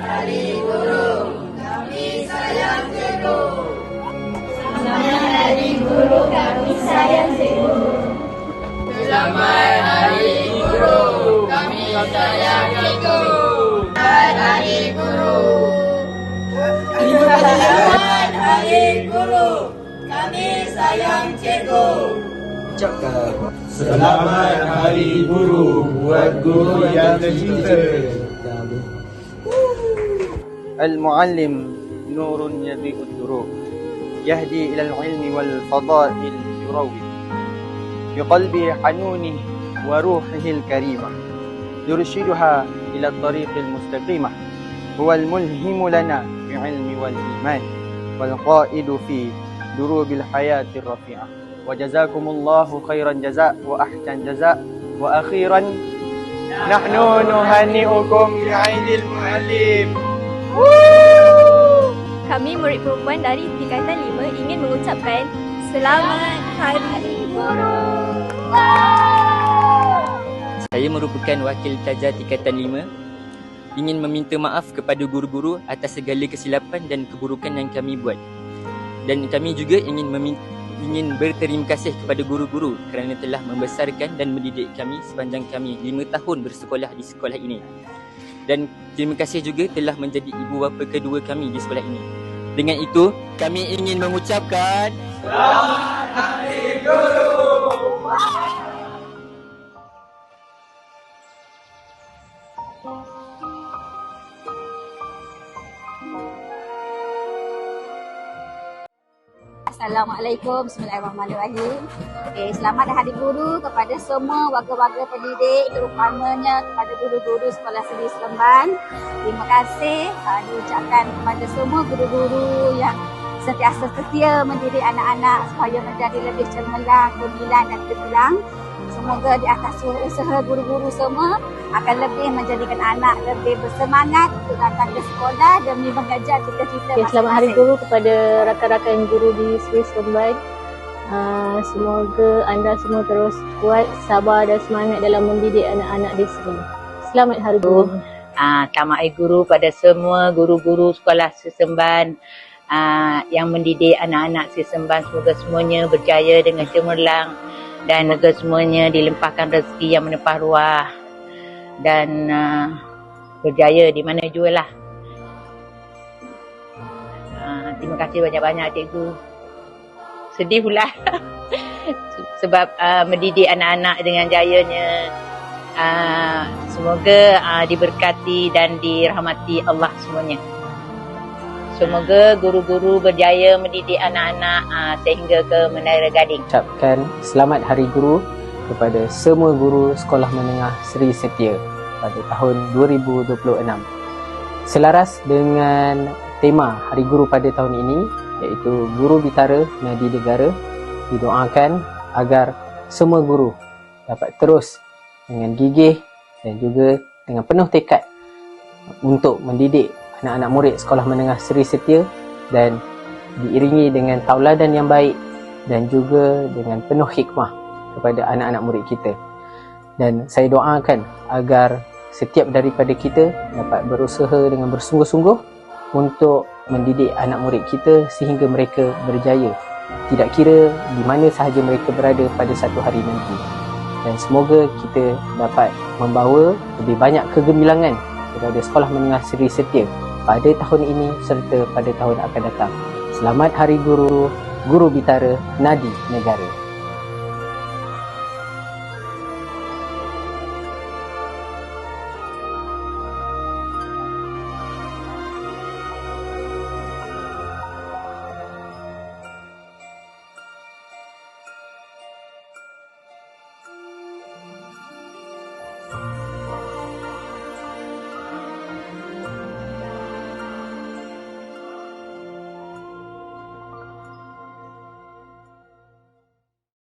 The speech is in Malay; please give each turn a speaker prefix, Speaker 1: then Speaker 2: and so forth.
Speaker 1: Hari Guru, kami sayang cikgu. Selamat Hari Guru, kami sayang cikgu. Selamat Hari Guru, kami sayang cikgu. Selamat Hari Guru. Selamat Hari Guru, kami sayang cikgu.
Speaker 2: Ucapkan Selamat Hari Guru buat guru yang tercinta.
Speaker 3: المعلم نور يضيء الدروب يهدي إلى العلم والفضائل يروي بقلبه حنونه وروحه الكريمة يرشدها إلى الطريق المستقيمة هو الملهم لنا بالعلم والإيمان والقائد في دروب الحياة الرفيعة وجزاكم الله خيرا جزاء وأحسن جزاء وأخيرا نحن نهنئكم بعيد المعلم.
Speaker 4: Kami murid perempuan dari tingkatan 5 ingin mengucapkan Selamat Hari Guru.
Speaker 5: Saya merupakan wakil pelajar tingkatan 5, ingin meminta maaf kepada guru-guru atas segala kesilapan dan keburukan yang kami buat. Dan kami juga ingin berterima kasih kepada guru-guru kerana telah membesarkan dan mendidik kami sepanjang kami 5 tahun bersekolah di sekolah ini. Dan terima kasih juga telah menjadi ibu bapa kedua kami di sekolah ini. Dengan itu, kami ingin mengucapkan Selamat Hari Guru.
Speaker 6: Assalamualaikum, bismillahirrahmanirrahim. Selamat Hari Guru kepada semua warga-warga pendidik, terutamanya kepada guru-guru Sekolah Seri Seremban. Terima kasih diucapkan kepada semua guru-guru yang sentiasa setia mendidik anak-anak supaya menjadi lebih cemerlang, gemilang dan terpulang. Semoga di atas usaha guru-guru semua akan lebih menjadikan anak lebih bersemangat untuk datang ke sekolah demi mengejar cita-cita masing-masing.
Speaker 7: Selamat Hari Guru kepada rakan-rakan guru di Seri Seremban. Semoga anda semua terus kuat, sabar dan semangat dalam mendidik anak-anak di Seri. Selamat Hari Guru.
Speaker 8: Selamat Hari Guru pada semua guru-guru sekolah Seri Seremban yang mendidik anak-anak Seri Seremban. Semoga semuanya berjaya dengan cemerlang dan semoga semuanya dilimpahkan rezeki yang menepah ruah dan berjaya di mana jua lah. Terima kasih banyak-banyak cikgu. Sedih pula sebab mendidik anak-anak dengan jayanya. Semoga diberkati dan dirahmati Allah semuanya. Semoga guru-guru berjaya mendidik anak-anak sehingga ke Menara Gading.
Speaker 9: Ucapkan Selamat Hari Guru kepada semua guru Sekolah Menengah Seri Setia pada tahun 2026. Selaras dengan tema Hari Guru pada tahun ini, iaitu Guru Bitara Nadi Negara, didoakan agar semua guru dapat terus dengan gigih dan juga dengan penuh tekad untuk mendidik anak-anak murid Sekolah Menengah Seri Setia dan diiringi dengan tauladan yang baik dan juga dengan penuh hikmah kepada anak-anak murid kita. Dan saya doakan agar setiap daripada kita dapat berusaha dengan bersungguh-sungguh untuk mendidik anak murid kita sehingga mereka berjaya, tidak kira di mana sahaja mereka berada pada satu hari nanti. Dan semoga kita dapat membawa lebih banyak kegemilangan kepada Sekolah Menengah Seri Setia pada tahun ini serta pada tahun akan datang. Selamat Hari Guru, Guru Bitara Nadi Negara.